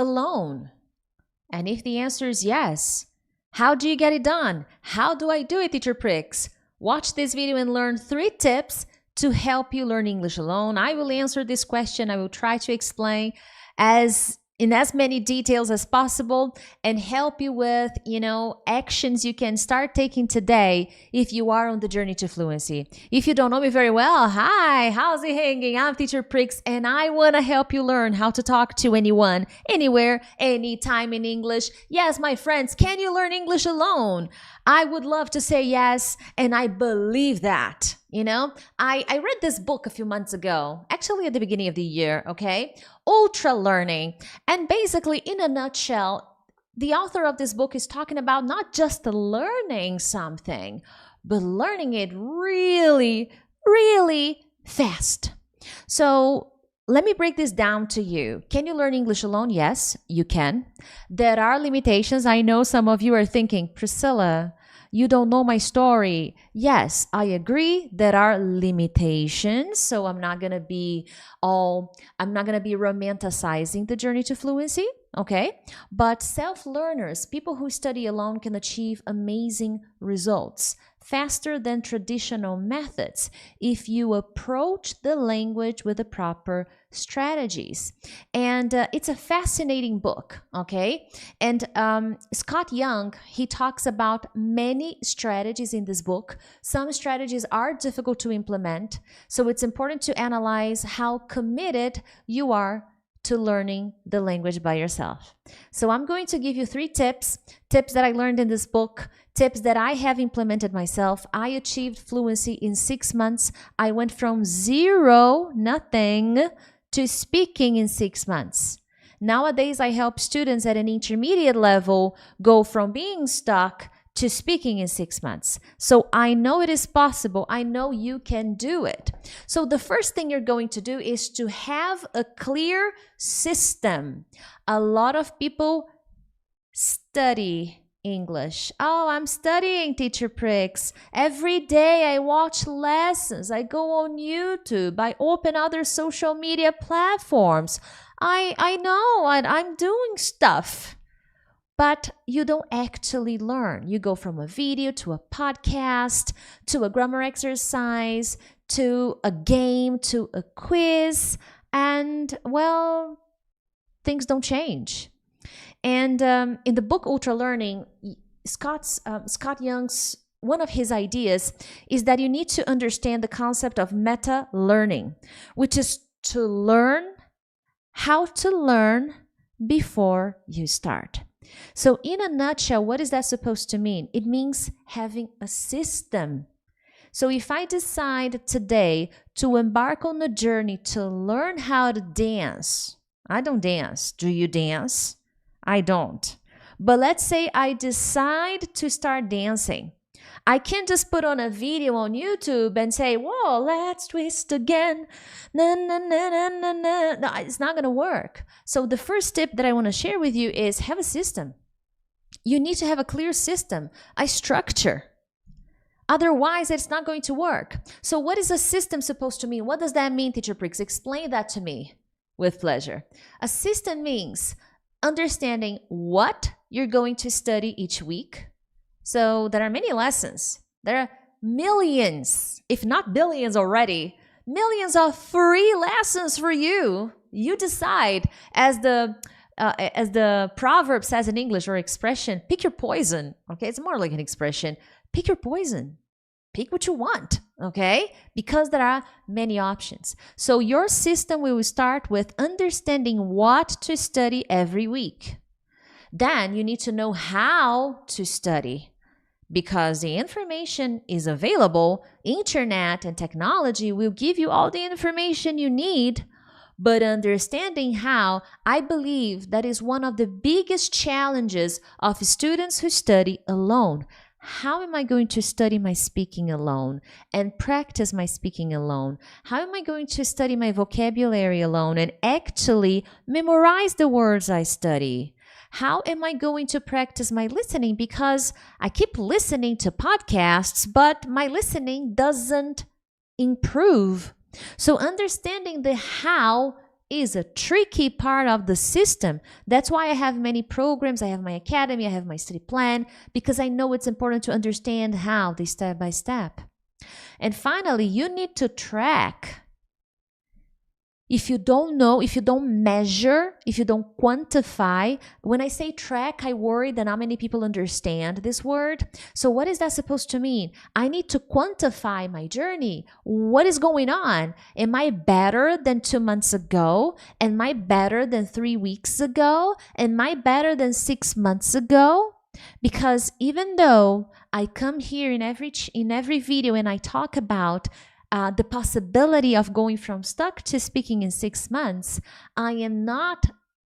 alone? And if the answer is yes, how do you get it done? How do I do it, Teacher Prix? Watch this video and learn 3 tips to help you learn English alone. I will answer this question. I will try to explain in as many details as possible and help you with, actions you can start taking today if you are on the journey to fluency. If you don't know me very well, hi, how's it hanging? I'm Teacher Prix, and I want to help you learn how to talk to anyone, anywhere, anytime in English. Yes, my friends, can you learn English alone? I would love to say yes, and I believe that. I read this book a few months ago, actually at the beginning of the year, okay? Ultra Learning. And basically, in a nutshell, the author of this book is talking about not just learning something, but learning it really, really fast. So let me break this down to you. Can you learn English alone? Yes, you can. There are limitations. I know some of you are thinking, Priscilla, you don't know my story. Yes, I agree. There are limitations. So I'm not going to be romanticizing the journey to fluency. Okay. But self-learners, people who study alone, can achieve amazing results faster than traditional methods if you approach the language with the proper strategies. And it's a fascinating book, okay? And Scott Young, he talks about many strategies in this book. Some strategies are difficult to implement, so it's important to analyze how committed you are to learning the language by yourself. So I'm going to give you 3 tips that I learned in this book, tips that I have implemented myself. I achieved fluency in 6 months. I went from zero, nothing, to speaking in 6 months. Nowadays, I help students at an intermediate level go from being stuck to speaking in 6 months. So I know it is possible. I know you can do it. So the first thing you're going to do is to have a clear system. A lot of people study English. Oh, I'm studying, Teacher Prix. Every day I watch lessons. I go on YouTube. I open other social media platforms. I know I'm doing stuff. But you don't actually learn. You go from a video to a podcast, to a grammar exercise, to a game, to a quiz, and, well, things don't change. And in the book Ultra Learning, Scott Young's, one of his ideas is that you need to understand the concept of meta-learning, which is to learn how to learn before you start. So in a nutshell, what is that supposed to mean? It means having a system. So if I decide today to embark on a journey to learn how to dance, I don't dance. Do you dance? I don't. But let's say I decide to start dancing. I can't just put on a video on YouTube and say, whoa, let's twist again. Na, na, na, na, na, na. No, it's not going to work. So the first tip that I want to share with you is have a system. You need to have a clear system, a structure. Otherwise, it's not going to work. So what is a system supposed to mean? What does that mean, Teacher Prix? Explain that to me with pleasure. A system means understanding what you're going to study each week. So there are many lessons. There are millions, if not billions already, millions of free lessons for you. You decide, as the proverb says in English, or expression, pick your poison. Okay, it's more like an expression. Pick your poison. Pick what you want, okay? Because there are many options. So your system will start with understanding what to study every week. Then you need to know how to study, because the information is available. Internet and technology will give you all the information you need, but understanding how, I believe that is one of the biggest challenges of students who study alone. How am I going to study my speaking alone and practice my speaking alone? How am I going to study my vocabulary alone and actually memorize the words I study? How am I going to practice my listening? Because I keep listening to podcasts, but my listening doesn't improve. So understanding the how is a tricky part of the system. That's why I have many programs. I have my academy, I have my study plan, because I know it's important to understand how they step by step. And finally, you need to track. If you don't know, if you don't measure, if you don't quantify, when I say track, I worry that not many people understand this word. So what is that supposed to mean? I need to quantify my journey. What is going on? Am I better than 2 months ago? Am I better than 3 weeks ago? Am I better than 6 months ago? Because even though I come here in every video and I talk about the possibility of going from stuck to speaking in 6 months, I am not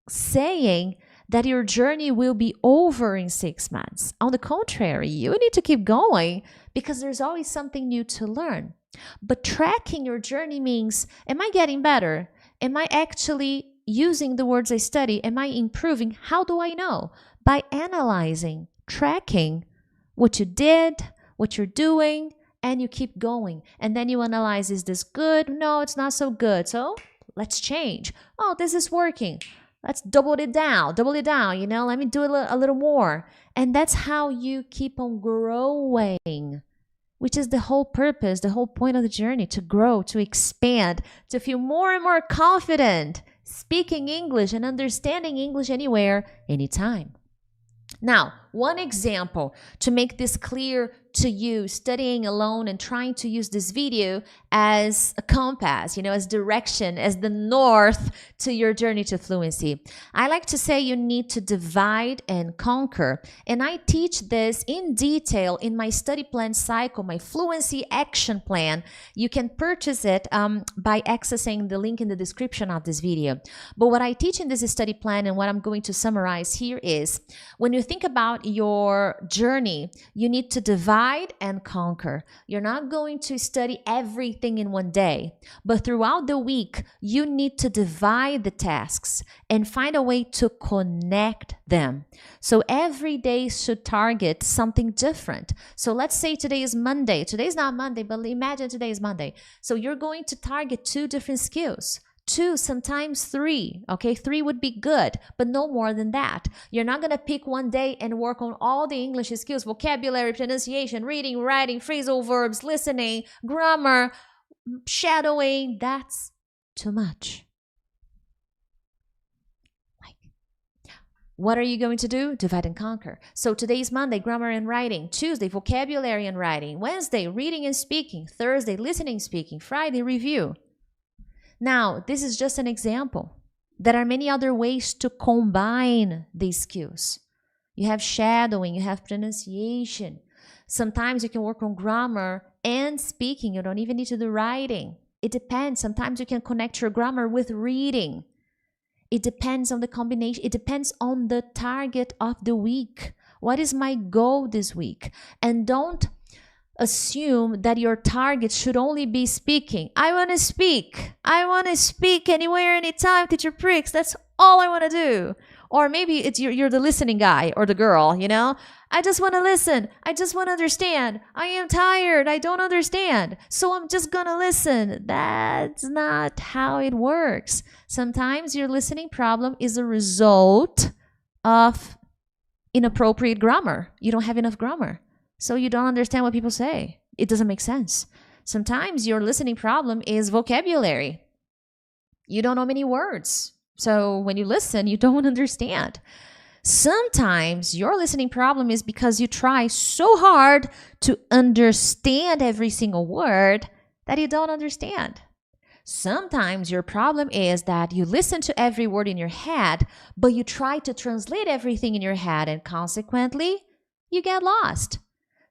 saying that your journey will be over in 6 months. On the contrary, you need to keep going because there's always something new to learn. But tracking your journey means, am I getting better? Am I actually using the words I study? Am I improving? How do I know? By analyzing, tracking what you did, what you're doing, and you keep going. And then you analyze, is this good? No, it's not so good. So let's change. Oh, this is working. Let's double it down, let me do a little more. And that's how you keep on growing, which is the whole purpose, the whole point of the journey, to grow, to expand, to feel more and more confident speaking English and understanding English anywhere, anytime. Now, one example to make this clear to you, studying alone and trying to use this video as a compass, as direction, as the north to your journey to fluency. I like to say you need to divide and conquer. And I teach this in detail in my study plan cycle, my fluency action plan. You can purchase it by accessing the link in the description of this video. But what I teach in this study plan and what I'm going to summarize here is, when you think about your journey, you need to divide and conquer. You're not going to study everything in one day, but throughout the week, you need to divide the tasks and find a way to connect them. So every day should target something different. So let's say today is Monday. Today's not Monday, but imagine today is Monday. So you're going to target 2 different skills. 2, sometimes 3, okay? 3 would be good, but no more than that. You're not gonna pick one day and work on all the English skills, vocabulary, pronunciation, reading, writing, phrasal verbs, listening, grammar, shadowing. That's too much. What are you going to do? Divide and conquer. So today's Monday, grammar and writing. Tuesday, vocabulary and writing. Wednesday, reading and speaking. Thursday, listening, speaking. Friday, review. Now, this is just an example. There are many other ways to combine these skills. You have shadowing, you have pronunciation. Sometimes you can work on grammar and speaking. You don't even need to do writing. It depends. Sometimes you can connect your grammar with reading. It depends on the combination. It depends on the target of the week. What is my goal this week? And don't assume that your target should only be speaking. I want to speak. I want to speak anywhere, anytime, teacher Prix. That's all I want to do. Or maybe it's you're the listening guy or the girl, I just want to listen. I just want to understand. I am tired. I don't understand. So I'm just going to listen. That's not how it works. Sometimes your listening problem is a result of inappropriate grammar. You don't have enough grammar. So you don't understand what people say. It doesn't make sense. Sometimes your listening problem is vocabulary. You don't know many words. So when you listen, you don't understand. Sometimes your listening problem is because you try so hard to understand every single word that you don't understand. Sometimes your problem is that you listen to every word in your head, but you try to translate everything in your head, and consequently, you get lost.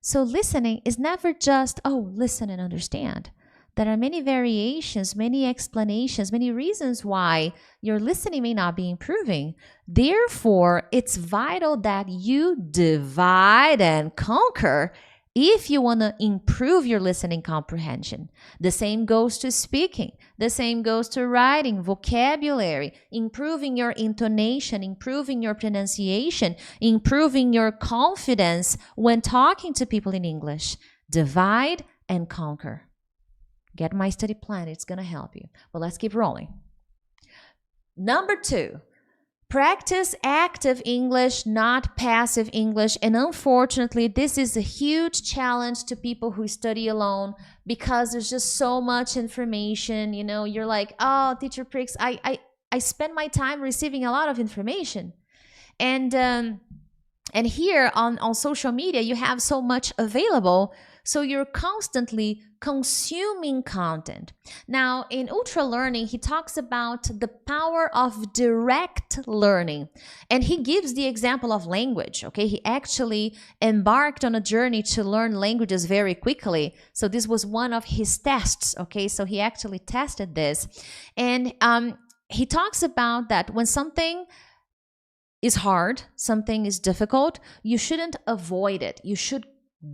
So listening is never just, listen and understand. There are many variations, many explanations, many reasons why your listening may not be improving. Therefore, it's vital that you divide and conquer if you want to improve your listening comprehension. The same goes to speaking. The same goes to writing, vocabulary, improving your intonation, improving your pronunciation, improving your confidence when talking to people in English. Divide and conquer. Get my study plan. It's going to help you. But let's keep rolling. Number 2, practice active English, not passive English. And unfortunately, this is a huge challenge to people who study alone because there's just so much information. You know, you're like, oh, Teacher Prix, I spend my time receiving a lot of information. And here on social media, you have so much available. So you're constantly consuming content. Now, in Ultra Learning, he talks about the power of direct learning. And he gives the example of language, okay? He actually embarked on a journey to learn languages very quickly. So this was one of his tests, okay? So he actually tested this. And he talks about that when something is hard, something is difficult, you shouldn't avoid it. You should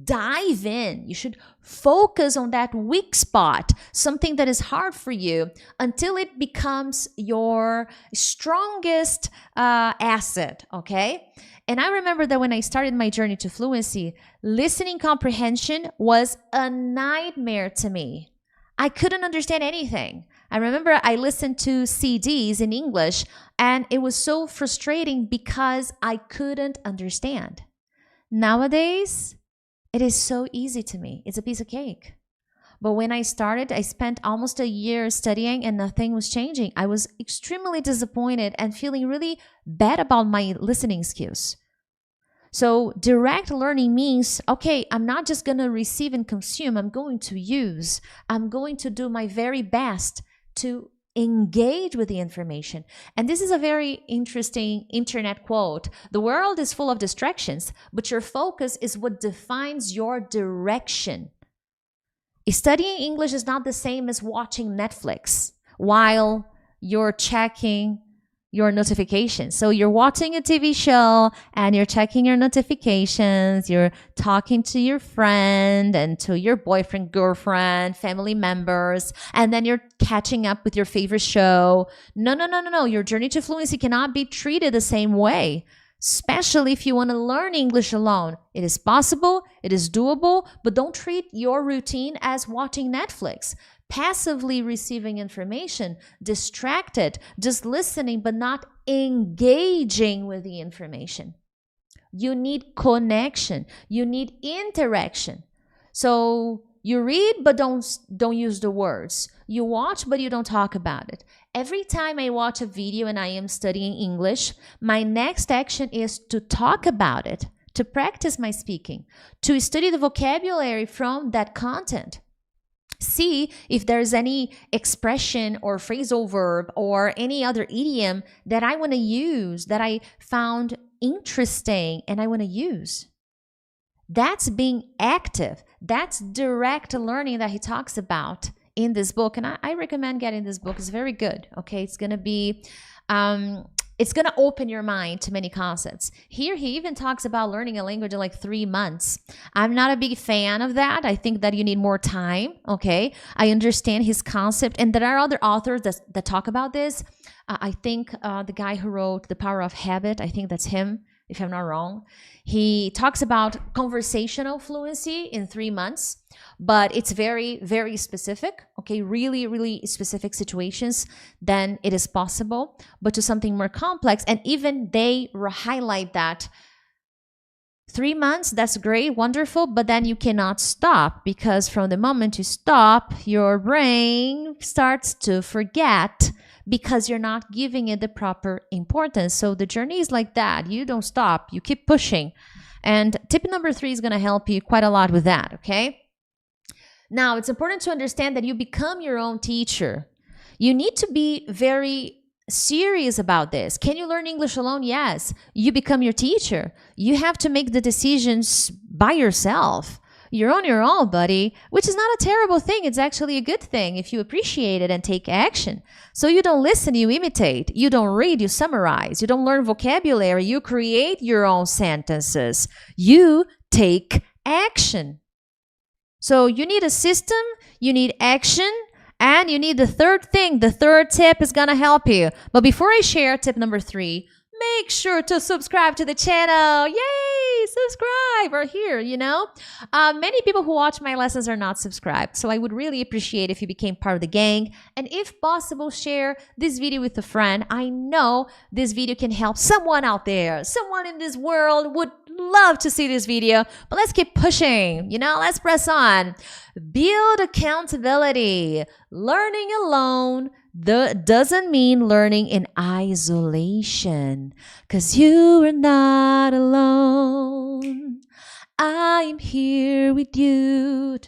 dive in. You should focus on that weak spot, something that is hard for you, until it becomes your strongest asset, okay? And I remember that when I started my journey to fluency, listening comprehension was a nightmare to me. I couldn't understand anything. I remember I listened to CDs in English and it was so frustrating because I couldn't understand. Nowadays, it is so easy to me. It's a piece of cake. But when I started, I spent almost a year studying and nothing was changing. I was extremely disappointed and feeling really bad about my listening skills. So direct learning means, okay, I'm not just going to receive and consume. I'm going to use. I'm going to do my very best to engage with the information. And this is a very interesting internet quote. The world is full of distractions, but your focus is what defines your direction. Studying English is not the same as watching Netflix while you're checking your notifications. So you're watching a TV show and you're checking your notifications, you're talking to your friend and to your boyfriend, girlfriend, family members, and then you're catching up with your favorite show. No. Your journey to fluency cannot be treated the same way, especially if you want to learn English alone. It is possible, it is doable, but don't treat your routine as watching Netflix. Passively receiving information, distracted, just listening but not engaging with the information. You need connection. You need interaction. So you read but don't use the words. You watch but you don't talk about it. Every time I watch a video and I am studying English, my next action is to talk about it, to practice my speaking, to study the vocabulary from that content. See if there's any expression or phrasal verb or any other idiom that I want to use, that I found interesting and I want to use. That's being active. That's direct learning that he talks about in this book. And I recommend getting this book. It's very good. Okay, it's going to be... it's going to open your mind to many concepts. Here, he even talks about learning a language in like 3 months. I'm not a big fan of that. I think that you need more time, okay? I understand his concept. And there are other authors that talk about this. I think the guy who wrote The Power of Habit, I think that's him, if I'm not wrong. He talks about conversational fluency in 3 months, but it's very, very specific, okay? Really, really specific situations, then it is possible. But to something more complex, and even they highlight that 3 months, that's great, wonderful, but then you cannot stop, because from the moment you stop, your brain starts to forget, because you're not giving it the proper importance. So the journey is like that. You don't stop. You keep pushing. And tip number 3 is going to help you quite a lot with that, okay? Now, it's important to understand that you become your own teacher. You need to be very serious about this. Can you learn English alone? Yes. You become your teacher. You have to make the decisions by yourself. You're on your own, buddy, which is not a terrible thing. It's actually a good thing if you appreciate it and take action. So you don't listen, you imitate. You don't read, you summarize. You don't learn vocabulary, you create your own sentences. You take action. So you need a system, you need action, and you need the third thing. The third tip is going to help you. But before I share tip number 3, make sure to subscribe to the channel. Yay! subscribe or here, Many people who watch my lessons are not subscribed. So I would really appreciate if you became part of the gang. And if possible, share this video with a friend. I know this video can help someone out there. Someone in this world would love to see this video. But let's keep pushing, let's press on. Build accountability. Learning alone doesn't mean learning in isolation, 'cause you are not alone. I'm here with you.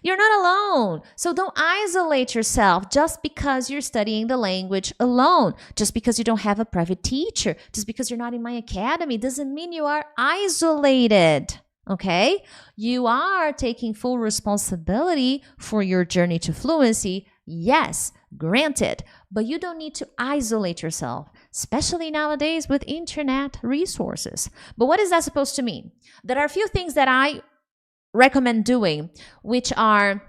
You're not alone. So don't isolate yourself just because you're studying the language alone. Just because you don't have a private teacher, just because you're not in my academy, doesn't mean you are isolated. Okay? You are taking full responsibility for your journey to fluency. Yes, granted, but you don't need to isolate yourself, especially nowadays with internet resources. But what is that supposed to mean? There are a few things that I recommend doing, which are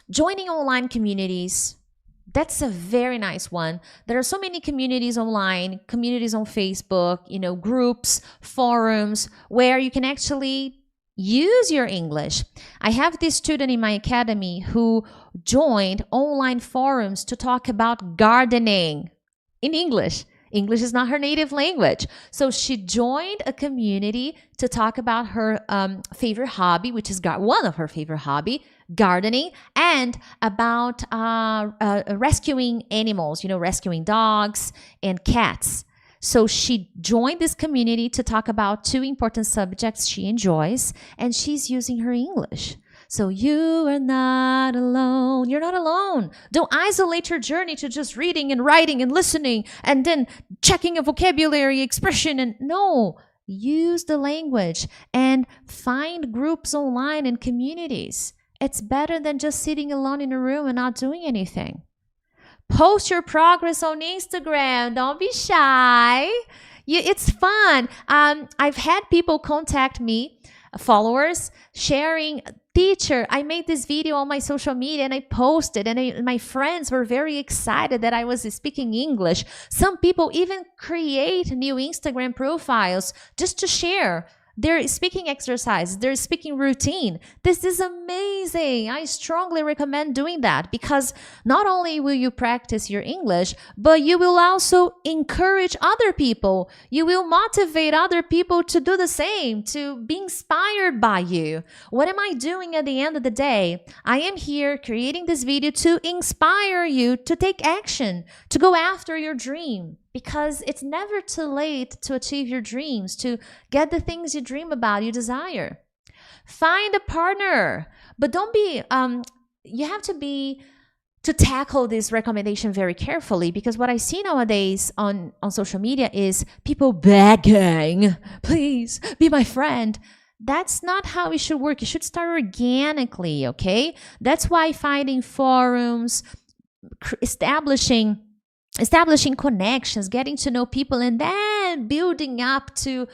joining online communities. That's a very nice one. There are so many communities online, communities on Facebook, groups, forums, where you can actually use your English. I have this student in my academy who joined online forums to talk about gardening in English. English is not her native language. So she joined a community to talk about her favorite hobby, which is one of her favorite hobby, gardening, and about rescuing animals, rescuing dogs and cats. So she joined this community to talk about two important subjects she enjoys, and she's using her English. So you are not alone. You're not alone. Don't isolate your journey to just reading and writing and listening and then checking a vocabulary expression. And no, use the language and find groups online and communities. It's better than just sitting alone in a room and not doing anything. Post your progress on Instagram. Don't be shy. It's fun. I've had people contact me, followers, sharing, teacher, I made this video on my social media and I posted, and my friends were very excited that I was speaking English. Some people even create new Instagram profiles just to share their speaking exercises, their speaking routine. This is amazing. I strongly recommend doing that, because not only will you practice your English, but you will also encourage other people. You will motivate other people to do the same, to be inspired by you. What am I doing at the end of the day? I am here creating this video to inspire you to take action, to go after your dream. Because it's never too late to achieve your dreams, to get the things you dream about, you desire. Find a partner, but don't be, you have to tackle this recommendation very carefully, because what I see nowadays on social media is people begging, please be my friend. That's not how it should work. You should start organically, okay? That's why finding forums, establishing connections, getting to know people, and then building up to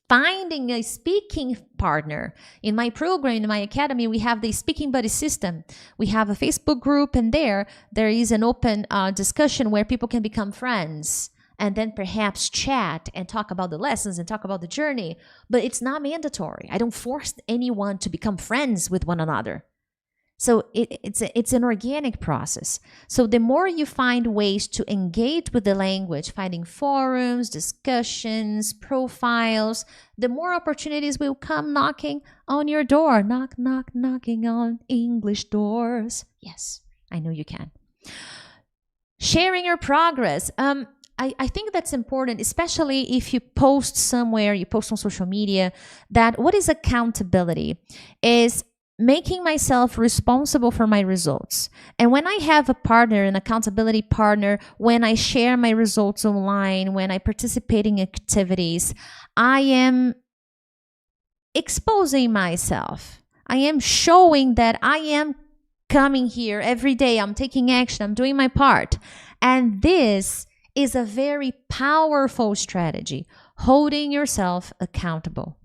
finding a speaking partner. In my program, in my academy, we have the Speaking Buddy system. We have a Facebook group, and there is an open discussion where people can become friends and then perhaps chat and talk about the lessons and talk about the journey. But it's not mandatory. I don't force anyone to become friends with one another. So it's an organic process. So the more you find ways to engage with the language, finding forums, discussions, profiles, the more opportunities will come knocking on your door. Knock, knock, knocking on English doors. Yes, I know you can. Sharing your progress. I think that's important, especially if you post somewhere, you post on social media, that what is accountability is making myself responsible for my results. And when I have a partner, an accountability partner, when I share my results online, when I participate in activities, I am exposing myself. I am showing that I am coming here every day. I'm taking action. I'm doing my part. And this is a very powerful strategy, holding yourself accountable.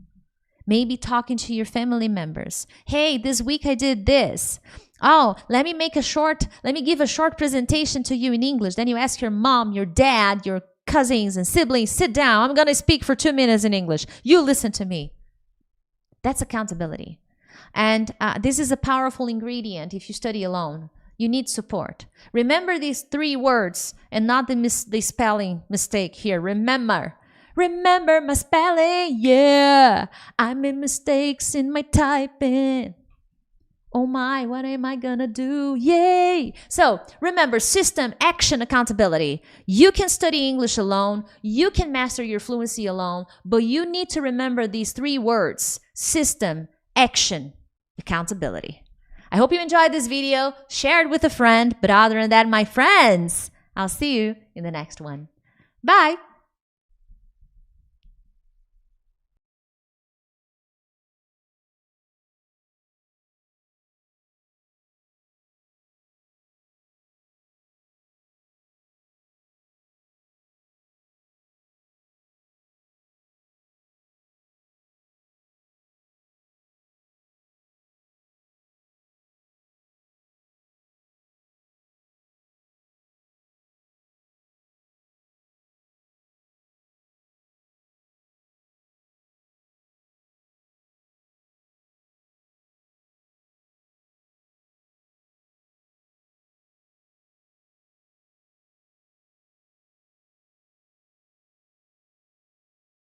Maybe talking to your family members. Hey, this week I did this. Oh, let me give a short presentation to you in English. Then you ask your mom, your dad, your cousins and siblings, sit down. I'm going to speak for 2 minutes in English. You listen to me. That's accountability. And this is a powerful ingredient if you study alone. You need support. Remember these 3 words and not the spelling mistake here. Remember my spelling, yeah. I made mistakes in my typing. Oh my, what am I gonna do? Yay! So remember, system, action, accountability. You can study English alone. You can master your fluency alone, but you need to remember these 3 words: system, action, accountability. I hope you enjoyed this video. Share it with a friend. But other than that, my friends, I'll see you in the next one. Bye!